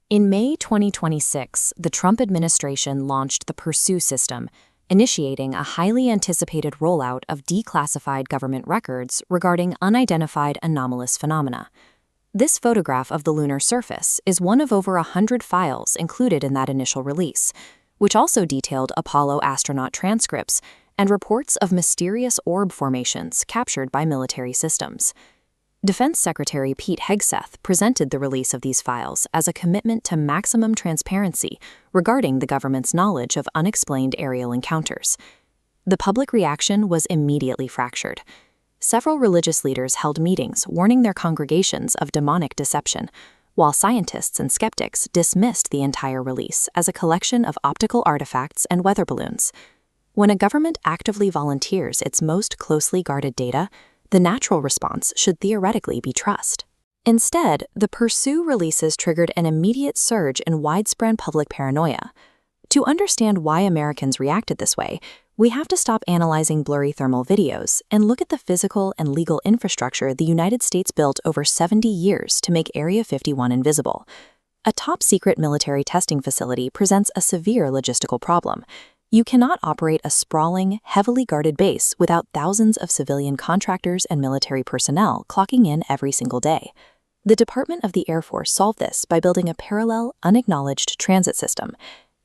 In May 2026, the Trump administration launched the Pursue system, initiating a highly anticipated rollout of declassified government records regarding unidentified anomalous phenomena. This photograph of the lunar surface is one of over 100 files included in that initial release, which also detailed Apollo astronaut transcripts and reports of mysterious orb formations captured by military systems. Defense Secretary Pete Hegseth presented the release of these files as a commitment to maximum transparency regarding the government's knowledge of unexplained aerial encounters. The public reaction was immediately fractured. Several religious leaders held meetings warning their congregations of demonic deception, while scientists and skeptics dismissed the entire release as a collection of optical artifacts and weather balloons. When a government actively volunteers its most closely guarded data, the natural response should theoretically be trust. Instead, the Pursue releases triggered an immediate surge in widespread public paranoia. To understand why Americans reacted this way, we have to stop analyzing blurry thermal videos and look at the physical and legal infrastructure the United States built over 70 years to make Area 51 invisible. A top-secret military testing facility presents a severe logistical problem. You cannot operate a sprawling, heavily guarded base without thousands of civilian contractors and military personnel clocking in every single day. The Department of the Air Force solved this by building a parallel, unacknowledged transit system.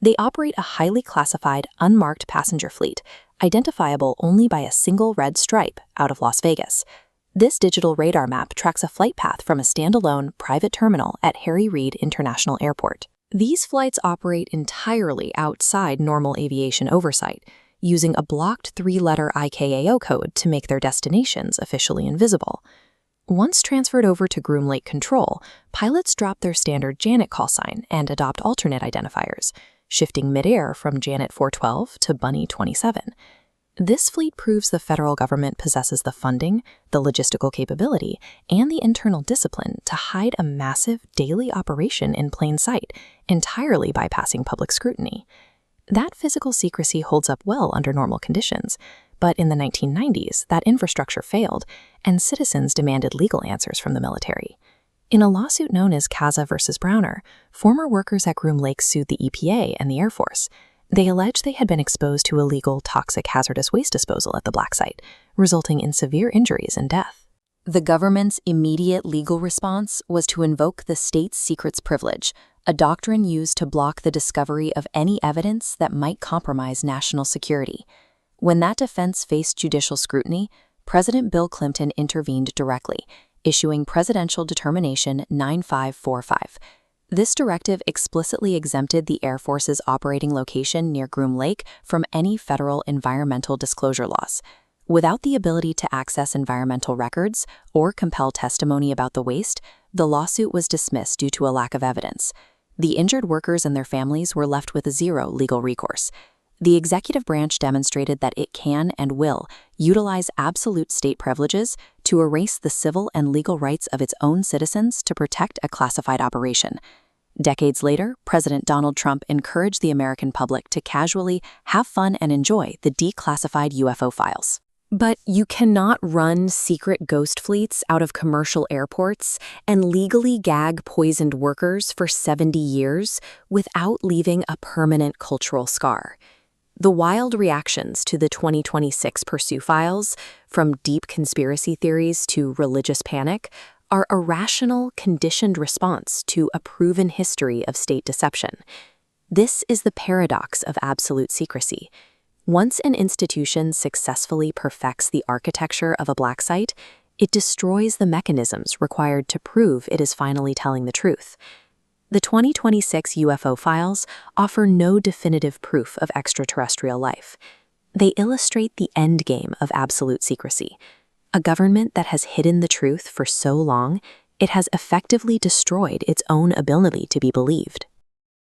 They operate a highly classified, unmarked passenger fleet, identifiable only by a single red stripe out of Las Vegas. This digital radar map tracks a flight path from a standalone, private terminal at Harry Reid International Airport. These flights operate entirely outside normal aviation oversight, using a blocked 3-letter ICAO code to make their destinations officially invisible. Once transferred over to Groom Lake Control, pilots drop their standard Janet call sign and adopt alternate identifiers, shifting midair from Janet 412 to Bunny 27. This fleet proves the federal government possesses the funding, the logistical capability, and the internal discipline to hide a massive daily operation in plain sight, entirely bypassing public scrutiny. That physical secrecy holds up well under normal conditions, but in the 1990s, that infrastructure failed, and citizens demanded legal answers from the military. In a lawsuit known as Kaza versus Browner, former workers at Groom Lake sued the EPA and the Air Force. They alleged they had been exposed to illegal, toxic, hazardous waste disposal at the black site, resulting in severe injuries and death. The government's immediate legal response was to invoke the state secrets privilege, a doctrine used to block the discovery of any evidence that might compromise national security. When that defense faced judicial scrutiny, President Bill Clinton intervened directly, issuing Presidential Determination 9545. This directive explicitly exempted the Air Force's operating location near Groom Lake from any federal environmental disclosure laws. Without the ability to access environmental records or compel testimony about the waste, the lawsuit was dismissed due to a lack of evidence. The injured workers and their families were left with zero legal recourse. The executive branch demonstrated that it can and will utilize absolute state privileges to erase the civil and legal rights of its own citizens to protect a classified operation. Decades later, President Donald Trump encouraged the American public to casually have fun and enjoy the declassified UFO files. But you cannot run secret ghost fleets out of commercial airports and legally gag poisoned workers for 70 years without leaving a permanent cultural scar. The wild reactions to the 2026 Pursue files, from deep conspiracy theories to religious panic, are a rational, conditioned response to a proven history of state deception. This is the paradox of absolute secrecy. Once an institution successfully perfects the architecture of a black site, it destroys the mechanisms required to prove it is finally telling the truth. The 2026 UFO files offer no definitive proof of extraterrestrial life. They illustrate the endgame of absolute secrecy. A government that has hidden the truth for so long, it has effectively destroyed its own ability to be believed.